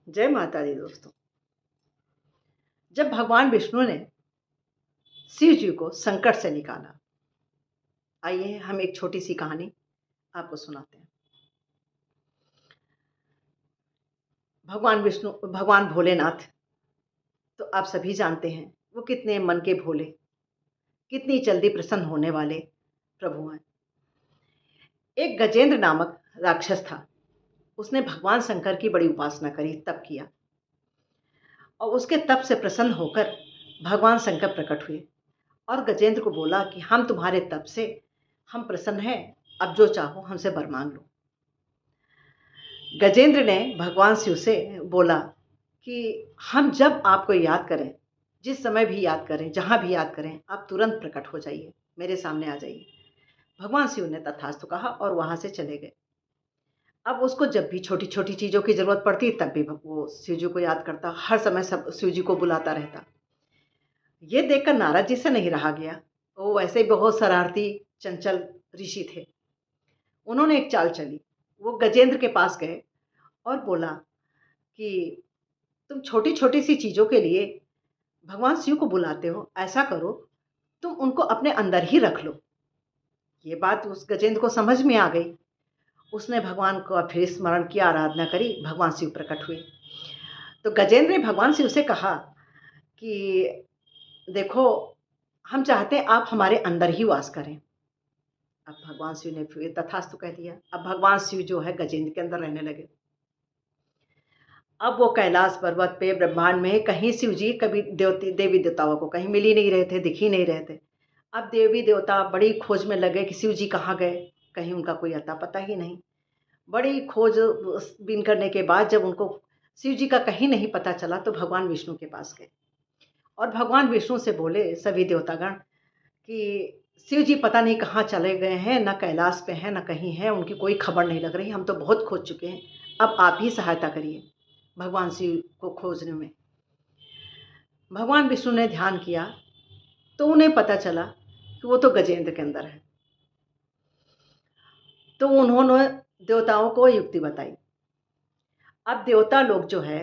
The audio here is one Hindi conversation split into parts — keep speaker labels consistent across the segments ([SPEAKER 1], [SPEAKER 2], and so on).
[SPEAKER 1] जय माता दी दोस्तों। जब भगवान विष्णु ने शिव जी को संकट से निकाला, आइए हम एक छोटी सी कहानी आपको सुनाते हैं। भगवान भोलेनाथ तो आप सभी जानते हैं, वो कितने मन के भोले, कितनी जल्दी प्रसन्न होने वाले प्रभु हैं। एक गजेंद्र नामक राक्षस था। उसने भगवान शंकर की बड़ी उपासना करी, तप किया और उसके तप से प्रसन्न होकर भगवान शंकर प्रकट हुए और गजेंद्र को बोला कि हम तुम्हारे तप से हम प्रसन्न हैं, अब जो चाहो हमसे वर मांग लो। गजेंद्र ने भगवान शिव से बोला कि हम जब आपको याद करें, जिस समय भी याद करें, जहाँ भी याद करें, आप तुरंत प्रकट हो जाइए, मेरे सामने आ जाइए। भगवान शिव ने तथास्तु कहा और वहाँ से चले गए। अब उसको जब भी छोटी छोटी चीज़ों की ज़रूरत पड़ती तब भी वो शिव जी को याद करता, हर समय सब शिव जी को बुलाता रहता। ये देखकर नारद जी से नहीं रहा गया। वो वैसे ही बहुत शरारती चंचल ऋषि थे। उन्होंने एक चाल चली। वो गजेंद्र के पास गए और बोला कि तुम छोटी छोटी सी चीज़ों के लिए भगवान शिव को बुलाते हो, ऐसा करो तुम उनको अपने अंदर ही रख लो। ये बात उस गजेंद्र को समझ में आ गई। उसने भगवान को फिर स्मरण किया, आराधना करी, भगवान शिव प्रकट हुए। तो गजेंद्र ने भगवान शिव से कहा कि देखो, हम चाहते हैं आप हमारे अंदर ही वास करें। अब भगवान शिव ने फिर तथास्तु कह दिया। अब भगवान शिव जो है गजेंद्र के अंदर रहने लगे। अब वो कैलाश पर्वत पे ब्रह्मांड में कहीं शिव जी कभी देवी देवताओं को कहीं मिल ही नहीं रहे थे, दिख ही नहीं रहे थे। अब देवी देवता बड़ी खोज में लगे कि शिव जी कहाँ गए, कहीं उनका कोई अता पता ही नहीं। बड़ी खोज बीन करने के बाद जब उनको शिव जी का कहीं नहीं पता चला तो भगवान विष्णु के पास गए और भगवान विष्णु से बोले सभी देवतागण कि शिव जी पता नहीं कहाँ चले गए हैं, न कैलाश पे हैं न कहीं हैं, उनकी कोई खबर नहीं लग रही, हम तो बहुत खोज चुके हैं, अब आप ही सहायता करिए भगवान शिव को खोजने में। भगवान विष्णु ने ध्यान किया तो उन्हें पता चला कि वो तो गजेंद्र के अंदर है। तो उन्होंने देवताओं को युक्ति बताई। अब देवता लोग जो है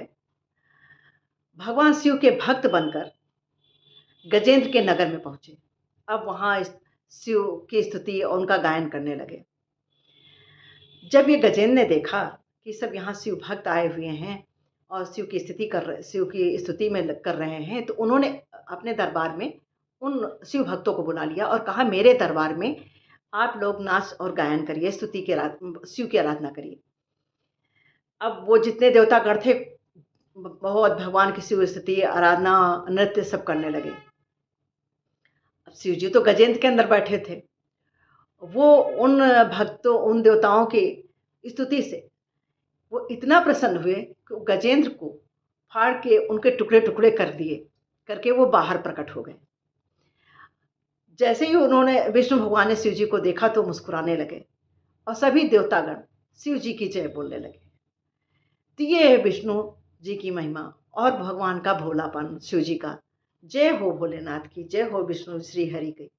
[SPEAKER 1] भगवान शिव के भक्त बनकर गजेंद्र के नगर में पहुंचे। अब वहाँ शिव की स्तुति और उनका गायन करने लगे। जब ये गजेंद्र ने देखा कि सब यहाँ शिव भक्त आए हुए हैं और शिव की स्तुति में कर रहे हैं, तो उन्होंने अपने दरबार में उन शिव भक्तों को बुला लिया और कहा मेरे दरबार में आप लोग नाच और गायन करिए, शिव की आराधना करिए। अब वो जितने देवतागण थे बहुत भगवान की शिव स्तुति, आराधना, नृत्य सब करने लगे। अब शिव जी तो गजेंद्र के अंदर बैठे थे। वो उन भक्तों, उन देवताओं की स्तुति से वो इतना प्रसन्न हुए कि गजेंद्र को फाड़ के उनके टुकड़े टुकड़े कर दिए, करके वो बाहर प्रकट हो गए। जैसे ही उन्होंने विष्णु भगवान ने शिव जी को देखा तो मुस्कुराने लगे और सभी देवतागण शिव जी की जय बोलने लगे। तो ये है विष्णु जी की महिमा और भगवान का भोलापन, शिव जी का। जय हो भोलेनाथ की, जय हो विष्णु श्री हरि की।